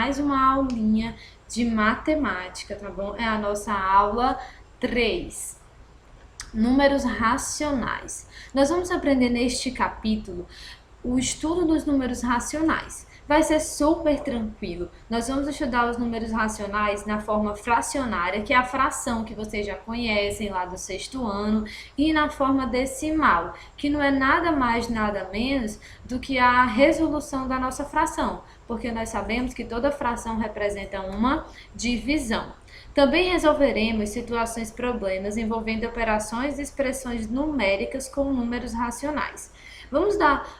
mais uma aulinha de matemática, tá bom? É a nossa aula 3. Números racionais. Nós vamos aprender neste capítulo o estudo dos números racionais. Vai ser super tranquilo. Nós vamos estudar os números racionais na forma fracionária, que é a fração que vocês já conhecem lá do 6º ano, e na forma decimal, que não é nada mais, nada menos do que a resolução da nossa fração, porque nós sabemos que toda fração representa uma divisão. Também resolveremos situações problemas envolvendo operações e expressões numéricas com números racionais. Vamos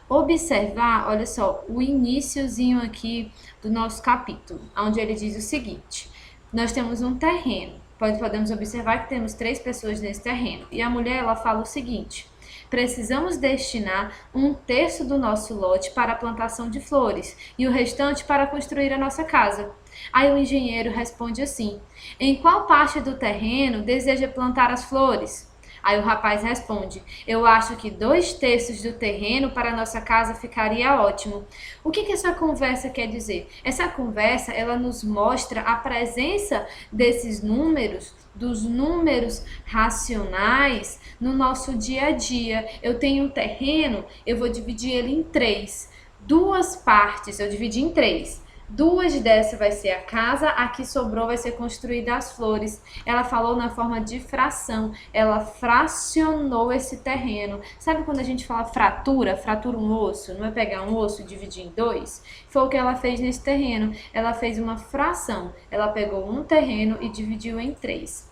observar, olha só, o iniciozinho aqui do nosso capítulo, onde ele diz o seguinte: nós temos um terreno, podemos observar que temos 3 pessoas nesse terreno, e a mulher ela fala o seguinte: precisamos destinar 1/3 do nosso lote para a plantação de flores e o restante para construir a nossa casa. Aí o engenheiro responde assim: em qual parte do terreno deseja plantar as flores? Aí o rapaz responde: eu acho que 2/3 do terreno para a nossa casa ficaria ótimo. O que essa conversa quer dizer? Essa conversa, ela nos mostra a presença desses números, dos números racionais no nosso dia a dia. Eu tenho um terreno, eu vou dividir ele em 3. 2 partes, eu dividi em 3. 2 dessas vai ser a casa, a que sobrou vai ser construída as flores. Ela falou na forma de fração, ela fracionou esse terreno. Sabe quando a gente fala fratura um osso, não é pegar um osso e dividir em 2? Foi o que ela fez nesse terreno, ela fez uma fração, ela pegou um terreno e dividiu em 3.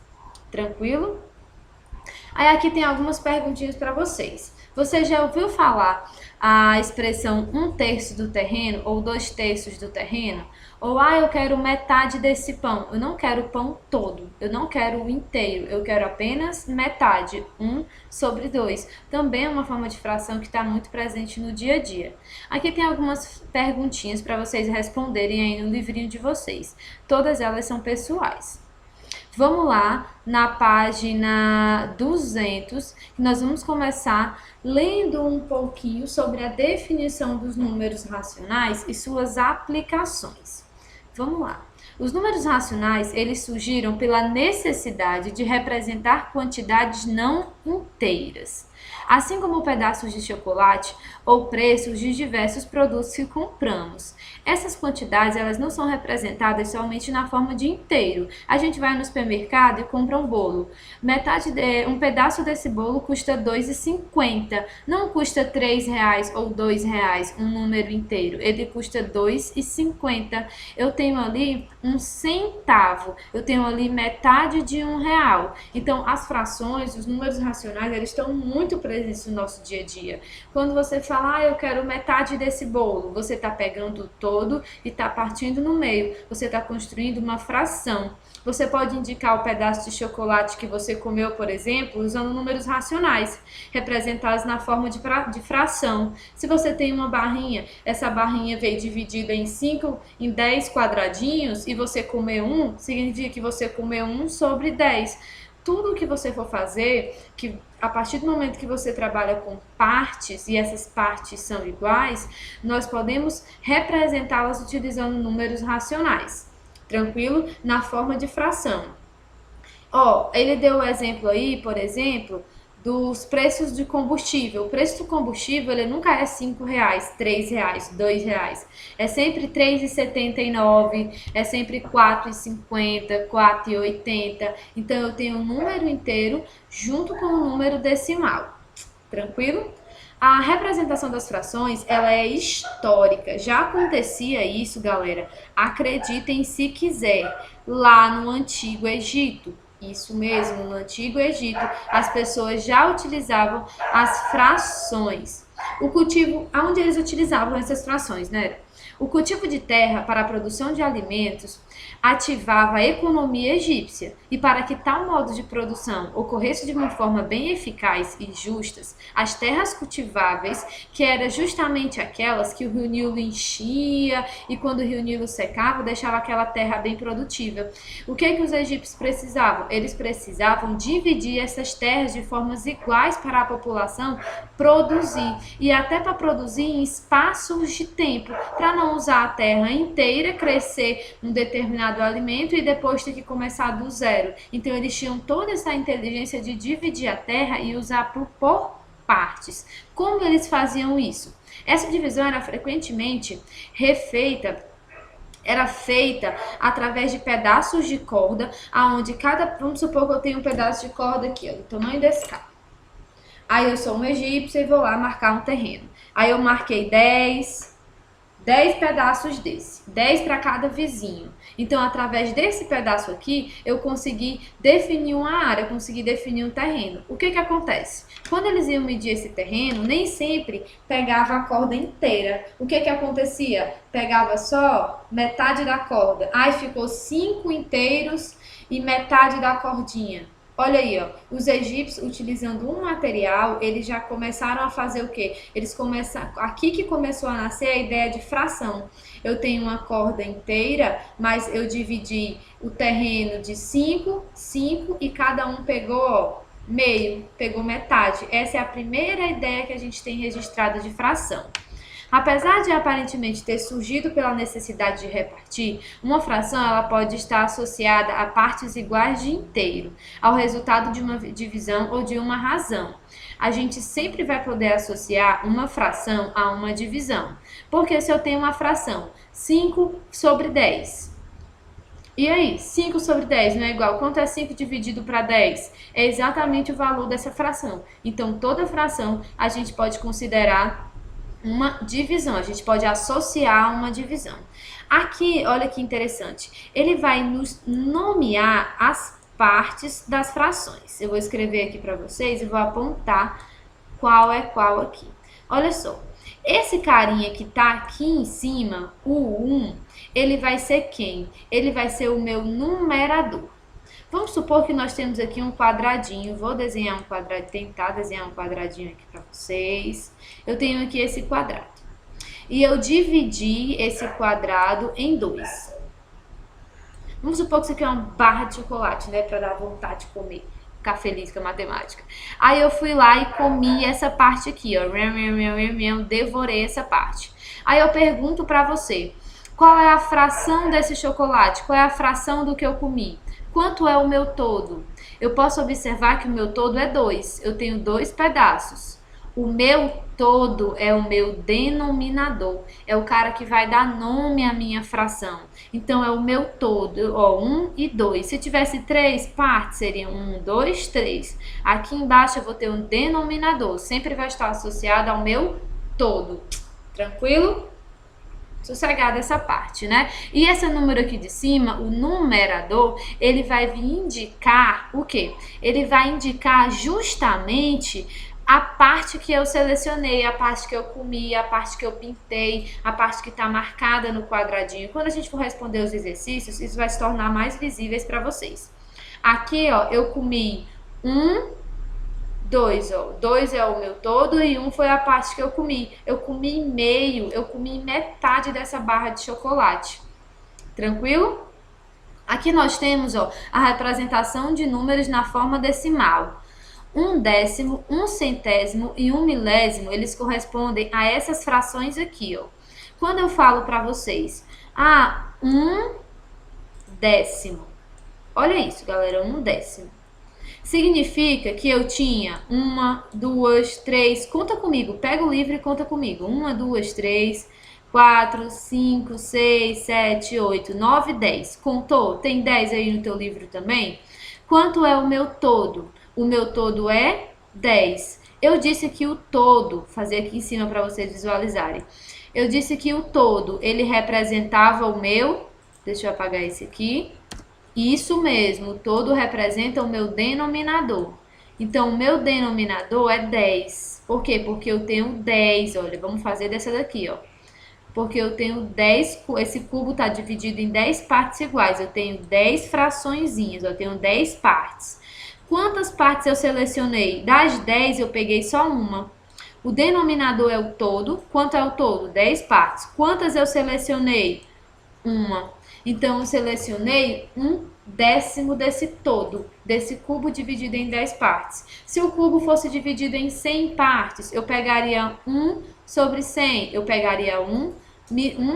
Tranquilo? Aí aqui tem algumas perguntinhas para vocês. Você já ouviu falar a expressão 1/3 do terreno ou 2/3 do terreno? Ou, eu quero metade desse pão. Eu não quero o pão todo, eu não quero o inteiro, eu quero apenas metade, 1/2. Também é uma forma de fração que está muito presente no dia a dia. Aqui tem algumas perguntinhas para vocês responderem aí no livrinho de vocês. Todas elas são pessoais. Vamos lá na página 200, que nós vamos começar lendo um pouquinho sobre a definição dos números racionais e suas aplicações. Vamos lá. Os números racionais, eles surgiram pela necessidade de representar quantidades não inteiras, assim como pedaços de chocolate ou preços de diversos produtos que compramos. Essas quantidades, elas não são representadas somente na forma de inteiro. A gente vai no supermercado e compra um bolo. Um pedaço desse bolo custa R$ 2,50. Não custa R$ 3 ou R$ 2 um número inteiro. Ele custa R$ 2,50. Eu tenho ali 1 centavo. Eu tenho ali metade de R$ 1. Então, as frações, os números racionais, eles estão muito presentes no nosso dia a dia. Quando você fala, eu quero metade desse bolo, você está pegando todo e está partindo no meio. Você está construindo uma fração. Você pode indicar o pedaço de chocolate que você comeu, por exemplo, usando números racionais, representados na forma de fração. Se você tem uma barrinha, essa barrinha veio dividida em 10 quadradinhos e você comeu 1, significa que você comeu 1/10. Tudo que você for fazer, que a partir do momento que você trabalha com partes e essas partes são iguais, nós podemos representá-las utilizando números racionais. Tranquilo? Na forma de fração. Ele deu o exemplo aí, por exemplo, dos preços de combustível. O preço do combustível, ele nunca é R$ 5, R$ 3, R$ 2. É sempre R$ 3,79, é sempre R$ 4,50, R$ 4,80. Então, eu tenho um número inteiro junto com o número decimal. Tranquilo? A representação das frações, ela é histórica. Já acontecia isso, galera, acreditem se quiser, lá no Antigo Egito. Isso mesmo, no Antigo Egito, as pessoas já utilizavam as frações. O cultivo, onde eles utilizavam essas frações, né? O cultivo de terra para a produção de alimentos ativava a economia egípcia. E para que tal modo de produção ocorresse de uma forma bem eficaz e justa, as terras cultiváveis, que eram justamente aquelas que o rio Nilo enchia e quando o rio Nilo secava, deixava aquela terra bem produtiva. O que os egípcios precisavam? Eles precisavam dividir essas terras de formas iguais para a população produzir e até para produzir em espaços de tempo, para não usar a terra inteira, crescer um determinado alimento e depois ter que começar do zero. Então eles tinham toda essa inteligência de dividir a terra e usar por partes. Como eles faziam isso? Essa divisão era frequentemente feita através de pedaços de corda, aonde vamos supor que eu tenho um pedaço de corda aqui, ó, do tamanho desse carro. Aí eu sou um egípcio e vou lá marcar um terreno. Aí eu marquei 10 pedaços desse, 10 para cada vizinho. Então, através desse pedaço aqui, eu consegui definir uma área, eu consegui definir um terreno. O que acontece? Quando eles iam medir esse terreno, nem sempre pegava a corda inteira. O que acontecia? Pegava só metade da corda. Aí ficou 5 inteiros e metade da cordinha. Olha aí, ó, os egípcios utilizando um material, eles já começaram a fazer o quê? Aqui que começou a nascer a ideia de fração. Eu tenho uma corda inteira, mas eu dividi o terreno de 5 e cada um pegou, ó, meio, pegou metade. Essa é a primeira ideia que a gente tem registrada de fração. Apesar de aparentemente ter surgido pela necessidade de repartir, uma fração ela pode estar associada a partes iguais de inteiro, ao resultado de uma divisão ou de uma razão. A gente sempre vai poder associar uma fração a uma divisão, porque se eu tenho uma fração 5 sobre 10, e aí, 5 sobre 10 não é igual? Quanto é 5 dividido para 10? É exatamente o valor dessa fração. Então, toda fração a gente pode considerar uma divisão, a gente pode associar uma divisão. Aqui, olha que interessante, ele vai nos nomear as partes das frações. Eu vou escrever aqui para vocês e vou apontar qual é qual aqui. Olha só, esse carinha que tá aqui em cima, o 1, ele vai ser quem? Ele vai ser o meu numerador. Vamos supor que nós temos aqui um quadradinho. Vou desenhar um quadradinho, tentar desenhar um quadradinho aqui para vocês. Eu tenho aqui esse quadrado. E eu dividi esse quadrado em 2. Vamos supor que isso aqui é uma barra de chocolate, né? Para dar vontade de comer. Ficar feliz com a matemática. Aí eu fui lá e comi essa parte aqui, ó. Devorei essa parte. Aí eu pergunto para você, qual é a fração desse chocolate? Qual é a fração do que eu comi? Quanto é o meu todo? Eu posso observar que o meu todo é 2. Eu tenho 2 pedaços. O meu todo é o meu denominador. É o cara que vai dar nome à minha fração. Então, é o meu todo. Ó, 1 e 2. Se tivesse 3 partes, seriam 1, 2, 3. Aqui embaixo eu vou ter um denominador. Sempre vai estar associado ao meu todo. Tranquilo? Sossegada essa parte, né? E esse número aqui de cima, o numerador, ele vai vir indicar o quê? Ele vai indicar justamente a parte que eu selecionei, a parte que eu comi, a parte que eu pintei, a parte que está marcada no quadradinho. Quando a gente for responder os exercícios, isso vai se tornar mais visíveis para vocês. Aqui, ó, eu comi 2, ó. 2 é o meu todo e 1 foi a parte que eu comi. Eu comi meio, eu comi metade dessa barra de chocolate. Tranquilo? Aqui nós temos, ó, a representação de números na forma decimal. 1/10, 1/100 e 1/1000, eles correspondem a essas frações aqui, ó. Quando eu falo para vocês, 1/10. Olha isso, galera, 1/10. Significa que eu tinha 1, 2, 3, conta comigo, pega o livro e conta comigo. 1, 2, 3, 4, 5, 6, 7, 8, 9, 10. Contou? Tem 10 aí no teu livro também? Quanto é o meu todo? O meu todo é 10. Eu disse que o todo, fazer aqui em cima para vocês visualizarem. Eu disse que o todo, ele representava o meu, deixa eu apagar esse aqui. Isso mesmo, o todo representa o meu denominador. Então, o meu denominador é 10. Por quê? Porque eu tenho 10, olha, vamos fazer dessa daqui, ó. Porque eu tenho 10, esse cubo está dividido em 10 partes iguais. Eu tenho 10 fraçõezinhas, eu tenho 10 partes. Quantas partes eu selecionei? Das 10, eu peguei só uma. O denominador é o todo. Quanto é o todo? 10 partes. Quantas eu selecionei? Uma. Então, eu selecionei 1/10 desse todo, desse cubo dividido em 10 partes. Se o cubo fosse dividido em 100 partes, eu pegaria 1 sobre 100, eu pegaria 1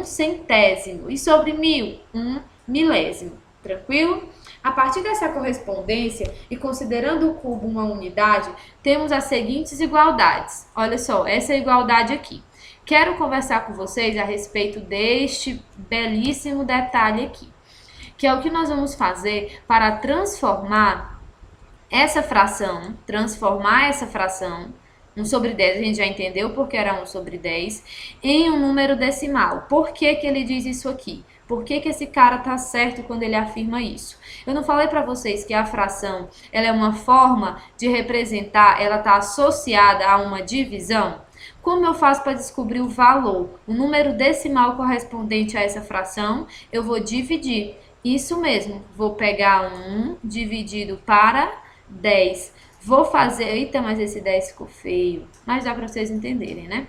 centésimo. E sobre 1000, 1 milésimo. Tranquilo? A partir dessa correspondência, e considerando o cubo uma unidade, temos as seguintes igualdades. Olha só, essa igualdade aqui. Quero conversar com vocês a respeito deste belíssimo detalhe aqui, que é o que nós vamos fazer para transformar essa fração, 1 sobre 10, a gente já entendeu porque era 1 sobre 10, em um número decimal. Por que que ele diz isso aqui? Por que que esse cara tá certo quando ele afirma isso? Eu não falei para vocês que a fração ela é uma forma de representar, ela está associada a uma divisão? Como eu faço para descobrir o valor? O número decimal correspondente a essa fração, eu vou dividir. Isso mesmo, vou pegar 1 dividido para 10. Vou fazer... Eita, mas esse 10 ficou feio. Mas dá para vocês entenderem, né?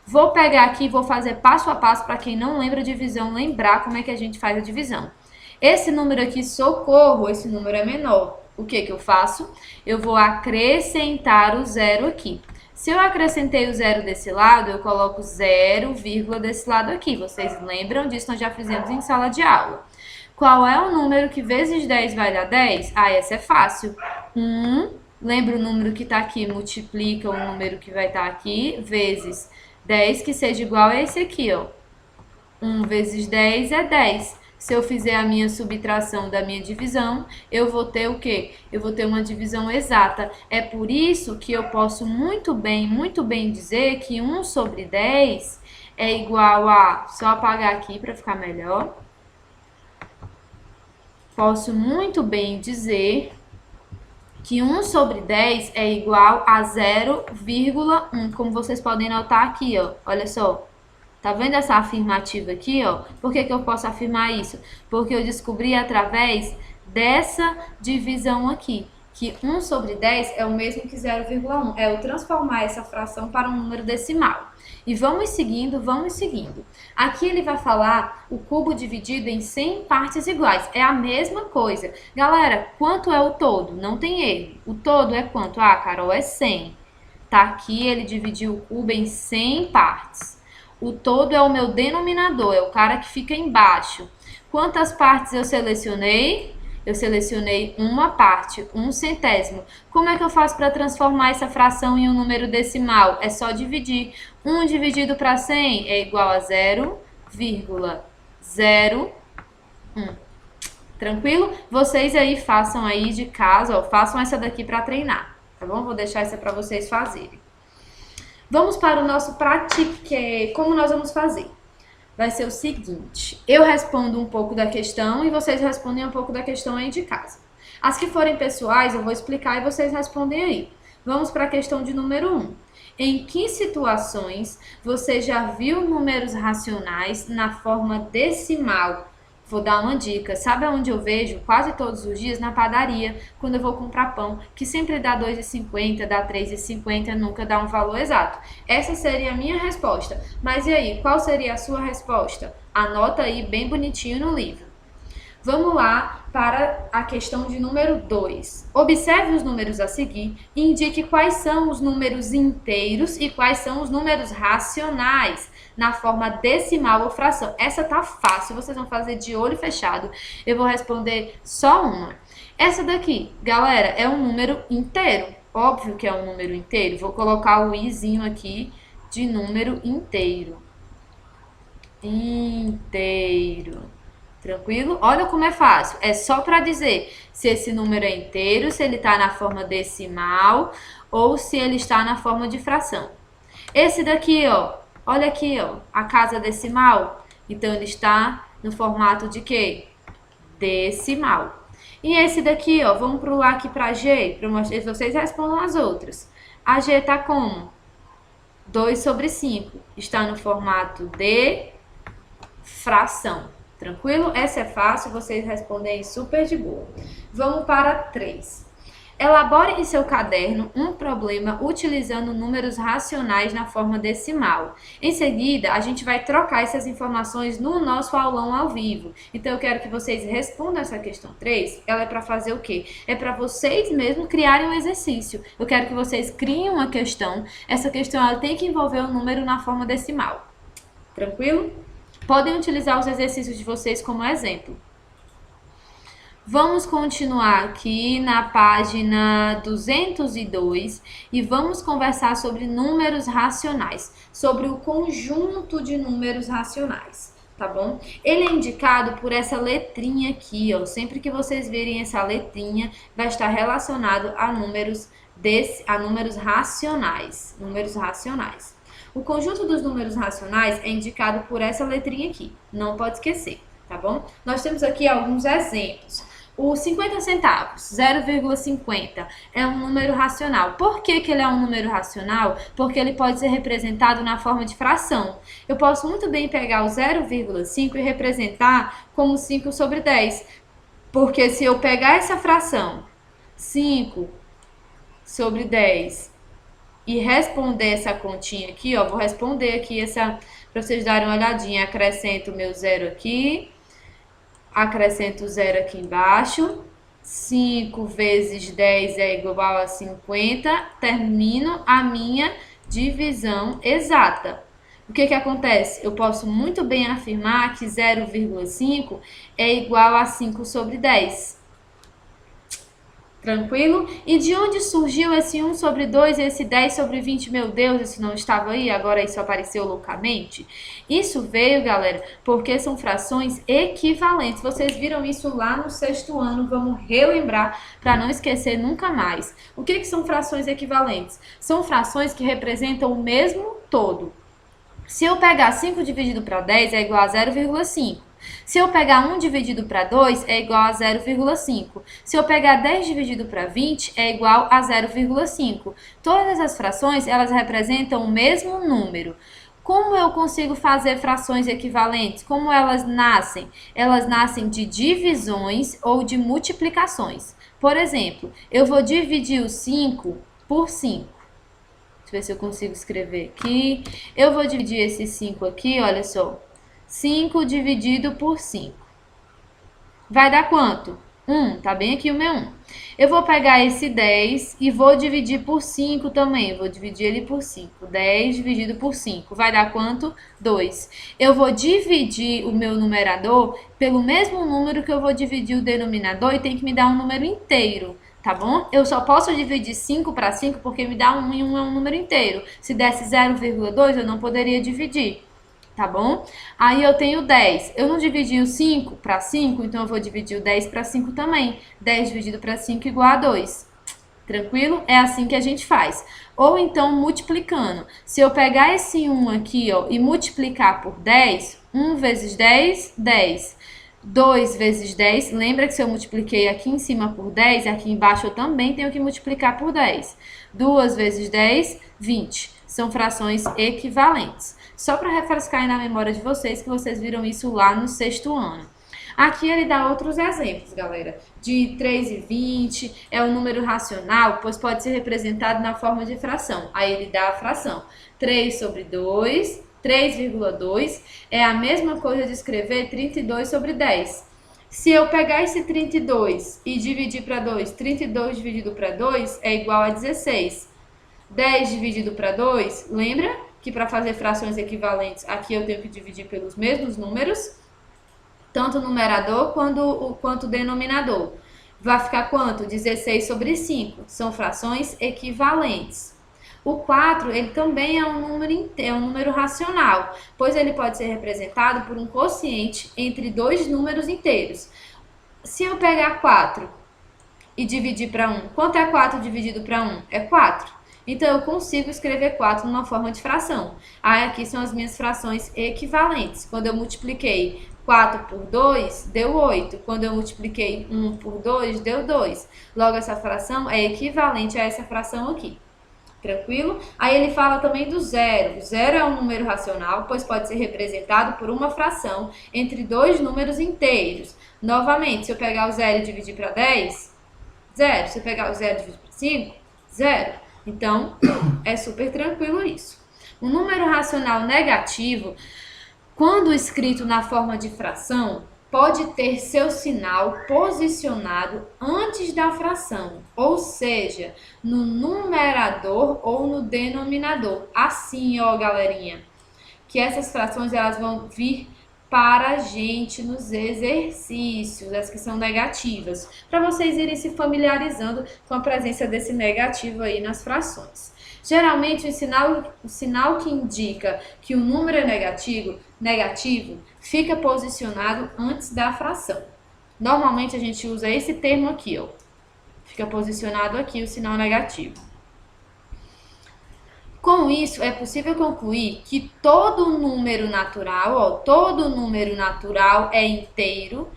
Vou pegar aqui e vou fazer passo a passo para quem não lembra divisão, lembrar como é que a gente faz a divisão. Esse número aqui, socorro, esse número é menor. O que que eu faço? Eu vou acrescentar o zero aqui. Se eu acrescentei o zero desse lado, eu coloco 0, desse lado aqui. Vocês lembram disso? Nós já fizemos em sala de aula. Qual é o número que vezes 10 vai dar 10? Ah, essa é fácil. 1, lembra o número que está aqui, multiplica o número que vai estar aqui, vezes 10, que seja igual a esse aqui, ó. 1 vezes 10 é 10. Se eu fizer a minha subtração da minha divisão, eu vou ter o quê? Eu vou ter uma divisão exata. É por isso que eu posso muito bem dizer que 1 sobre 10 é igual a... Só apagar aqui para ficar melhor. Posso muito bem dizer que 1 sobre 10 é igual a 0,1, como vocês podem notar aqui, ó. Olha só. Tá vendo essa afirmativa aqui, ó? Por que que eu posso afirmar isso? Porque eu descobri através dessa divisão aqui, que 1 sobre 10 é o mesmo que 0,1. É eu transformar essa fração para um número decimal. E vamos seguindo, vamos seguindo. Aqui ele vai falar o cubo dividido em 100 partes iguais. É a mesma coisa. Galera, quanto é o todo? Não tem erro. O todo é quanto? Ah, Carol, é 100. Tá aqui, ele dividiu o cubo em 100 partes. O todo é o meu denominador, é o cara que fica embaixo. Quantas partes eu selecionei? Eu selecionei uma parte, 1 centésimo. Como é que eu faço para transformar essa fração em um número decimal? É só dividir. 1 dividido para 100 é igual a 0,01. Tranquilo? Vocês aí façam aí de casa, ó, façam essa daqui para treinar, tá bom? Vou deixar essa para vocês fazerem. Vamos para o nosso pratique. Como nós vamos fazer? Vai ser o seguinte, eu respondo um pouco da questão e vocês respondem um pouco da questão aí de casa. As que forem pessoais, eu vou explicar e vocês respondem aí. Vamos para a questão de número 1. Em que situações você já viu números racionais na forma decimal? Vou dar uma dica. Sabe onde eu vejo quase todos os dias? Na padaria, quando eu vou comprar pão, que sempre dá 2,50, dá 3,50, nunca dá um valor exato. Essa seria a minha resposta. Mas e aí, qual seria a sua resposta? Anota aí bem bonitinho no livro. Vamos lá para a questão de número 2. Observe os números a seguir e indique quais são os números inteiros e quais são os números racionais na forma decimal ou fração. Essa tá fácil, vocês vão fazer de olho fechado. Eu vou responder só uma. Essa daqui, galera, é um número inteiro. Óbvio que é um número inteiro. Vou colocar o izinho aqui de número inteiro. Inteiro. Tranquilo? Olha como é fácil. É só para dizer se esse número é inteiro, se ele está na forma decimal ou se ele está na forma de fração. Esse daqui, ó. Olha aqui, ó. A casa decimal. Então, ele está no formato de quê? Decimal. E esse daqui, ó. Vamos pular aqui para G. Para vocês respondam as outras. A G está como? 2 sobre 5. Está no formato de fração. Tranquilo? Essa é fácil, vocês respondem super de boa. Vamos para 3. Elabore em seu caderno um problema utilizando números racionais na forma decimal. Em seguida, a gente vai trocar essas informações no nosso aulão ao vivo. Então, eu quero que vocês respondam essa questão 3. Ela é para fazer o quê? É para vocês mesmos criarem um exercício. Eu quero que vocês criem uma questão. Essa questão ela tem que envolver o número na forma decimal. Tranquilo? Podem utilizar os exercícios de vocês como exemplo. Vamos continuar aqui na página 202 e vamos conversar sobre números racionais, sobre o conjunto de números racionais, tá bom? Ele é indicado por essa letrinha aqui, ó. Sempre que vocês verem essa letrinha, vai estar relacionado a números racionais, números racionais. O conjunto dos números racionais é indicado por essa letrinha aqui, não pode esquecer, tá bom? Nós temos aqui alguns exemplos. O 50 centavos, 0,50, é um número racional. Por que ele é um número racional? Porque ele pode ser representado na forma de fração. Eu posso muito bem pegar o 0,5 e representar como 5 sobre 10. Porque se eu pegar essa fração, 5 sobre 10, e responder essa continha aqui, ó, vou responder aqui essa, para vocês darem uma olhadinha. Acrescento o meu zero aqui. Acrescento o zero aqui embaixo. 5 vezes 10 é igual a 50. Termino a minha divisão exata. O que acontece? Eu posso muito bem afirmar que 0,5 é igual a 5 sobre 10. Tranquilo? E de onde surgiu esse 1 sobre 2 e esse 10 sobre 20? Meu Deus, isso não estava aí, agora isso apareceu loucamente? Isso veio, galera, porque são frações equivalentes. Vocês viram isso lá no 6º ano, vamos relembrar para não esquecer nunca mais. O que são frações equivalentes? São frações que representam o mesmo todo. Se eu pegar 5 dividido para 10 é igual a 0,5. Se eu pegar 1 dividido para 2, é igual a 0,5. Se eu pegar 10 dividido para 20, é igual a 0,5. Todas as frações, elas representam o mesmo número. Como eu consigo fazer frações equivalentes? Como elas nascem? Elas nascem de divisões ou de multiplicações. Por exemplo, eu vou dividir o 5 por 5. Deixa eu ver se eu consigo escrever aqui. Eu vou dividir esse 5 aqui, olha só. 5 dividido por 5. Vai dar quanto? 1, tá bem aqui o meu 1. Eu vou pegar esse 10 e vou dividir por 5 também. Vou dividir ele por 5. 10 dividido por 5. Vai dar quanto? 2. Eu vou dividir o meu numerador pelo mesmo número que eu vou dividir o denominador e tem que me dar um número inteiro. Tá bom? Eu só posso dividir 5 para 5 porque me dá 1 e 1 é um número inteiro. Se desse 0,2, eu não poderia dividir. Tá bom? Aí eu tenho 10. Eu não dividi o 5 para 5, então eu vou dividir o 10 para 5 também. 10 dividido para 5 igual a 2. Tranquilo? É assim que a gente faz. Ou então multiplicando. Se eu pegar esse 1 aqui, ó, e multiplicar por 10, 1 vezes 10, 10. 2 vezes 10, lembra que se eu multipliquei aqui em cima por 10, aqui embaixo eu também tenho que multiplicar por 10. 2 vezes 10, 20. São frações equivalentes. Só para refrescar aí na memória de vocês, que vocês viram isso lá no 6º ano. Aqui ele dá outros exemplos, galera. De 3 e 20, é um número racional, pois pode ser representado na forma de fração. Aí ele dá a fração. 3 sobre 2, 3,2 é a mesma coisa de escrever 32 sobre 10. Se eu pegar esse 32 e dividir para 2, 32 dividido para 2 é igual a 16. 10 dividido para 2, lembra que para fazer frações equivalentes, aqui eu tenho que dividir pelos mesmos números, tanto o numerador quanto o denominador. Vai ficar quanto? 16 sobre 5. São frações equivalentes. O 4, ele também é um número racional, pois ele pode ser representado por um quociente entre dois números inteiros. Se eu pegar 4 e dividir para 1, quanto é 4 dividido para 1? É 4. Então, eu consigo escrever 4 numa forma de fração. Aí, aqui são as minhas frações equivalentes. Quando eu multipliquei 4 por 2, deu 8. Quando eu multipliquei 1 por 2, deu 2. Logo, essa fração é equivalente a essa fração aqui. Tranquilo? Aí ele fala também do zero. O zero é um número racional, pois pode ser representado por uma fração entre dois números inteiros. Novamente, se eu pegar o zero e dividir para 10, zero. Se eu pegar o zero e dividir para 5, zero. Então, é super tranquilo isso. O número racional negativo, quando escrito na forma de fração, pode ter seu sinal posicionado antes da fração, ou seja, no numerador ou no denominador. Assim, ó, galerinha, que essas frações elas vão vir para a gente nos exercícios, as que são negativas, para vocês irem se familiarizando com a presença desse negativo aí nas frações. Geralmente, o sinal que indica que o número é negativo fica posicionado antes da fração. Normalmente, a gente usa esse termo aqui, ó. Fica posicionado aqui o sinal negativo. Com isso, é possível concluir que todo número natural, ó, todo número natural é inteiro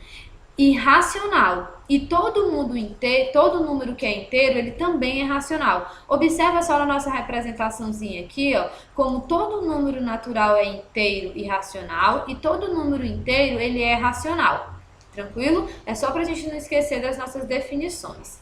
e racional. E todo número que é inteiro, ele também é racional. Observa só na nossa representaçãozinha aqui, ó, como todo número natural é inteiro e racional, e todo número inteiro, ele é racional. Tranquilo? É só para a gente não esquecer das nossas definições.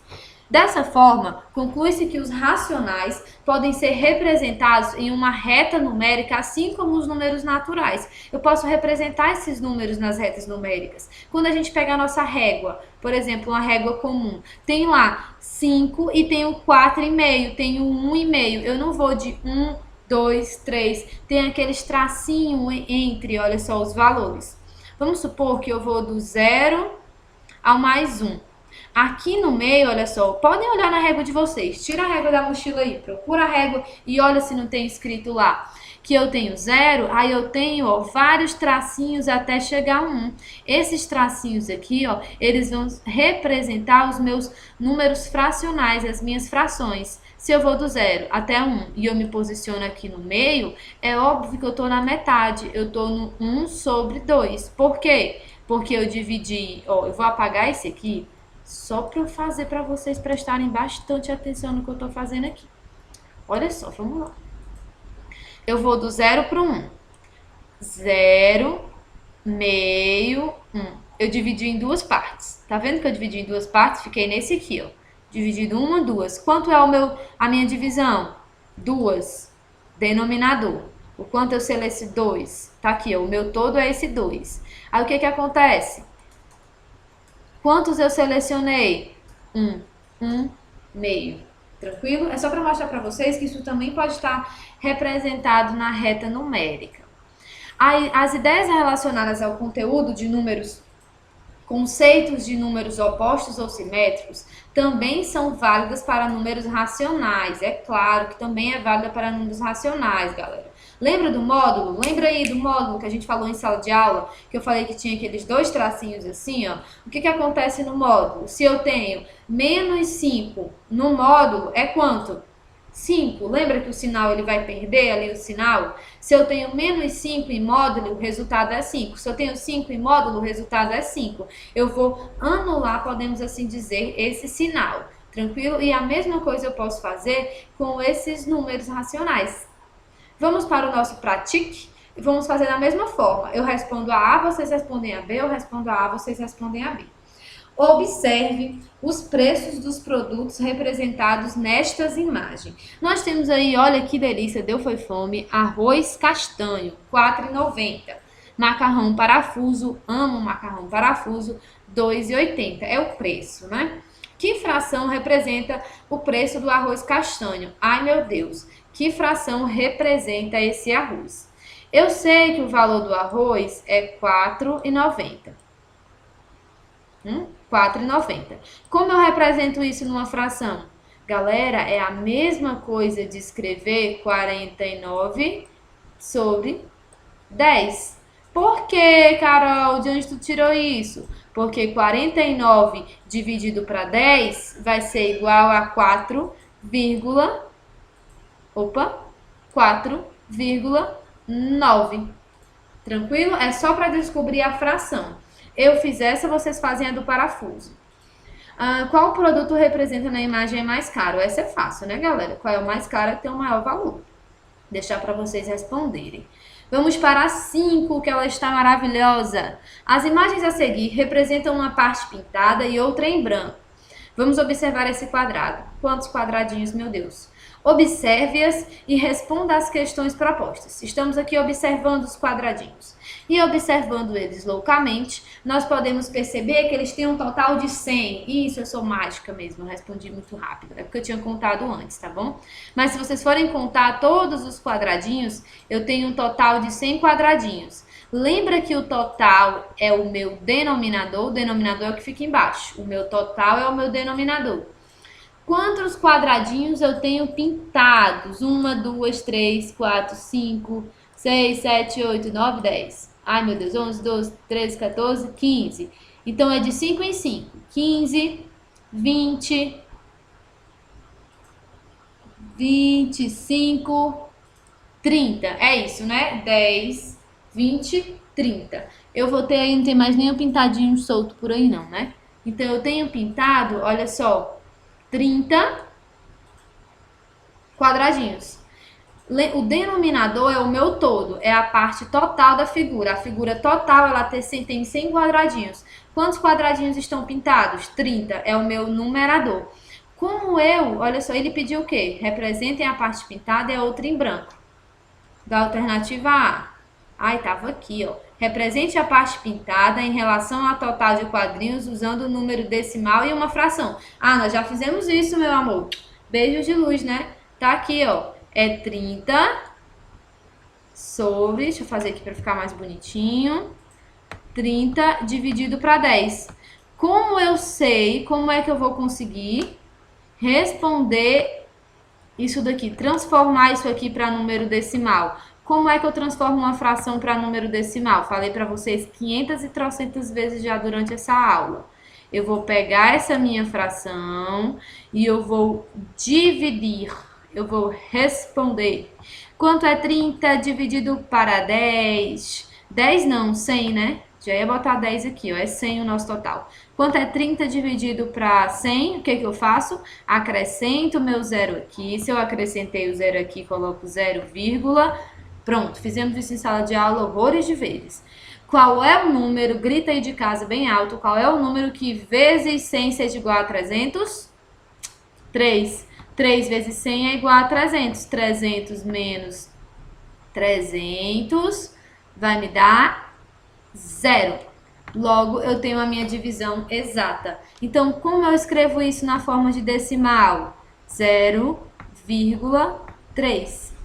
Dessa forma, conclui-se que os racionais podem ser representados em uma reta numérica, assim como os números naturais. Eu posso representar esses números nas retas numéricas. Quando a gente pega a nossa régua, por exemplo, uma régua comum, tem lá 5 e tem o 4,5, tem o 1,5. Eu não vou de 1, 2, 3, tem aqueles tracinhos entre, olha só, os valores. Vamos supor que eu vou do 0 ao mais 1. Aqui no meio, olha só, podem olhar na régua de vocês. Tira a régua da mochila aí, procura a régua e olha se não tem escrito lá que eu tenho 0, aí eu tenho, ó, vários tracinhos até chegar a 1. Esses tracinhos aqui, ó, eles vão representar os meus números fracionais, as minhas frações. Se eu vou do 0 até 1 e eu me posiciono aqui no meio, é óbvio que eu estou na metade, eu estou no 1 sobre 2. Por quê? Porque eu dividi, ó, eu vou apagar esse aqui, só para eu fazer para vocês prestarem bastante atenção no que eu estou fazendo aqui. Olha só, vamos lá. Eu vou do 0 para o 1. 0, meio, 1. Eu dividi em duas partes. Tá vendo que eu dividi em duas partes? Fiquei nesse aqui, ó. Dividido uma, duas. Quanto é a minha divisão? 2. Denominador. O quanto eu seleciono? 2. Tá aqui, ó. O meu todo é esse 2. Aí o que acontece? Quantos eu selecionei? 1, meio. Tranquilo? É só para mostrar para vocês que isso também pode estar representado na reta numérica. As ideias relacionadas ao conteúdo de números, conceitos de números opostos ou simétricos, também são válidas para números racionais. É claro que também é válida para números racionais, galera. Lembra do módulo? Lembra aí do módulo que a gente falou em sala de aula? Que eu falei que tinha aqueles dois tracinhos assim, ó. O que acontece no módulo? Se eu tenho menos 5 no módulo, é quanto? 5. Lembra que o sinal ele vai perder ali o sinal? Se eu tenho menos 5 em módulo, o resultado é 5. Se eu tenho 5 em módulo, o resultado é 5. Eu vou anular, podemos assim dizer, esse sinal. Tranquilo? E a mesma coisa eu posso fazer com esses números racionais. Vamos para o nosso pratique e vamos fazer da mesma forma. Eu respondo a A, vocês respondem a B, eu respondo a A, vocês respondem a B. Observe os preços dos produtos representados nestas imagens. Nós temos aí, olha que delícia, deu foi fome, arroz castanho, R$ 4,90. Macarrão parafuso, amo macarrão parafuso, R$ 2,80. É o preço, né? Que fração representa o preço do arroz castanho? Ai, meu Deus, que fração representa esse arroz? Eu sei que o valor do arroz é R$ 4,90. R$ 4,90. Como eu represento isso numa fração? Galera, é a mesma coisa de escrever 49 sobre 10. Por que, Carol? De onde tu tirou isso? Porque 49 dividido para 10 vai ser igual a 4,9. Tranquilo? É só para descobrir a fração. Eu fiz essa, vocês fazem a do parafuso. Qual produto representa na imagem mais caro? Essa é fácil, né, galera? Qual é o mais caro que tem o maior valor? Deixar para vocês responderem. Vamos para a 5, que ela está maravilhosa. As imagens a seguir representam uma parte pintada e outra em branco. Vamos observar esse quadrado. Quantos quadradinhos, meu Deus? Observe-as e responda às questões propostas. Estamos aqui observando os quadradinhos. E observando eles loucamente, nós podemos perceber que eles têm um total de 100. Isso, eu sou mágica mesmo, eu respondi muito rápido. É porque eu tinha contado antes, tá bom? Mas se vocês forem contar todos os quadradinhos, eu tenho um total de 100 quadradinhos. Lembra que o total é o meu denominador? O denominador é o que fica embaixo. O meu total é o meu denominador. Quantos quadradinhos eu tenho pintados? 1, 2, 3, 4, 5, 6, 7, 8, 9, 10. Ai, meu Deus, 11, 12, 13, 14, 15. Então, é de 5 em 5. 15, 20, 25, 30. É isso, né? 10, 20, 30. Eu vou ter aí, não tem mais nenhum pintadinho solto por aí não, né? Então, eu tenho pintado, olha só, 30 quadradinhos. O denominador é o meu todo, é a parte total da figura. A figura total, ela tem 100 quadradinhos. Quantos quadradinhos estão pintados? 30, é o meu numerador. Como olha só, ele pediu o quê? Representem a parte pintada e a outra em branco. Da alternativa A. Ai, tava aqui, ó. Represente a parte pintada em relação ao total de quadrinhos usando o número decimal e uma fração. Ah, nós já fizemos isso, meu amor. Beijos de luz, né? Tá aqui, ó. É 30 sobre... Deixa eu fazer aqui para ficar mais bonitinho. 30 dividido para 10. Como eu sei, como é que eu vou conseguir responder isso daqui? Transformar isso aqui para número decimal. Como é que eu transformo uma fração para número decimal? Falei para vocês 500 e trocentas vezes já durante essa aula. Eu vou pegar essa minha fração e eu vou dividir. Eu vou responder. Quanto é 30 dividido para 10? 10 não, 100, né? Já ia botar 10 aqui, ó. É 100 o nosso total. Quanto é 30 dividido para 100? O que eu faço? Acrescento meu zero aqui. Se eu acrescentei o zero aqui, coloco 0, pronto, fizemos isso em sala de aula horrores de vezes. Qual é o número, grita aí de casa bem alto, qual é o número que vezes 100 seja igual a 300? 3. 3 vezes 100 é igual a 300. 300 menos 300 vai me dar 0. Logo, eu tenho a minha divisão exata. Então, como eu escrevo isso na forma de decimal? 0,3.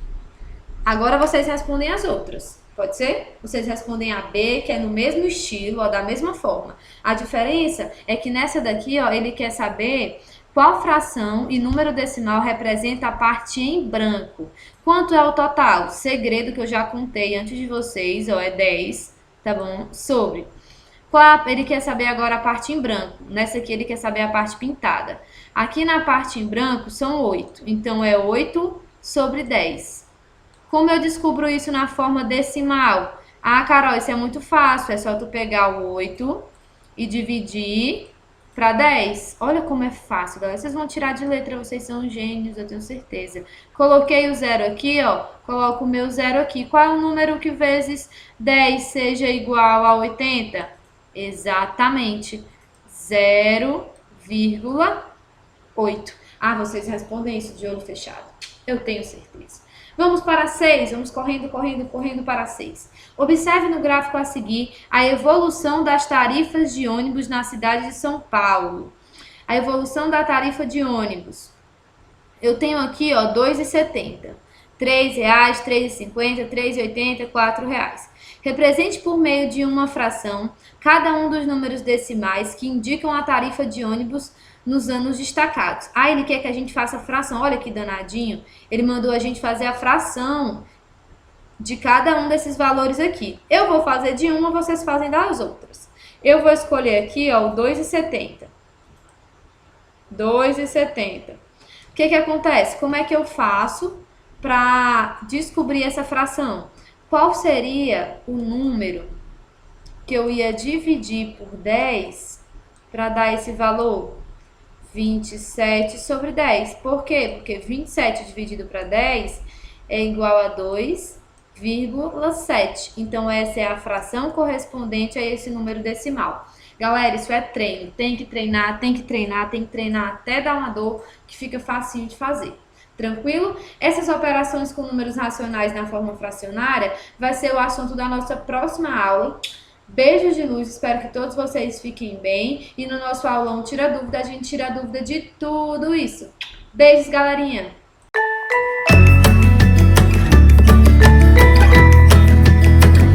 Agora vocês respondem as outras. Pode ser? Vocês respondem a B, que é no mesmo estilo, ó, da mesma forma. A diferença é que nessa daqui, ó, ele quer saber qual fração e número decimal representa a parte em branco. Quanto é o total? Segredo que eu já contei antes de vocês, ó, é 10, tá bom? Sobre. Ele quer saber agora a parte em branco. Nessa aqui ele quer saber a parte pintada. Aqui na parte em branco são 8. Então, é 8 sobre 10. Como eu descubro isso na forma decimal? Ah, Carol, isso é muito fácil. É só tu pegar o 8 e dividir para 10. Olha como é fácil, galera. Vocês vão tirar de letra, vocês são gênios, eu tenho certeza. Coloquei o 0 aqui, ó. Coloco o meu 0 aqui. Qual é o número que vezes 10 seja igual a 80? Exatamente. 0,8. Ah, vocês respondem isso de olho fechado. Eu tenho certeza. Vamos para 6, vamos correndo para 6. Observe no gráfico a seguir a evolução das tarifas de ônibus na cidade de São Paulo. A evolução da tarifa de ônibus. Eu tenho aqui, ó, R$ 2,70. R$ 3,00, R$ 3,50, R$ 3,80, R$ 4,00. Represente por meio de uma fração cada um dos números decimais que indicam a tarifa de ônibus nos anos destacados. Ah, ele quer que a gente faça a fração. Olha que danadinho. Ele mandou a gente fazer a fração de cada um desses valores aqui. Eu vou fazer de uma, vocês fazem das outras. Eu vou escolher aqui, ó, o 2,70. 2,70. O que acontece? Como é que eu faço para descobrir essa fração? Qual seria o número que eu ia dividir por 10 para dar esse valor? 27 sobre 10. Por quê? Porque 27 dividido para 10 é igual a 2,7. Então, essa é a fração correspondente a esse número decimal. Galera, isso é treino. Tem que treinar, tem que treinar, tem que treinar até dar uma dor, que fica facinho de fazer. Tranquilo? Essas operações com números racionais na forma fracionária vai ser o assunto da nossa próxima aula. Beijos de luz, espero que todos vocês fiquem bem. E no nosso aulão Tira Dúvida, a gente tira dúvida de tudo isso. Beijos, galerinha!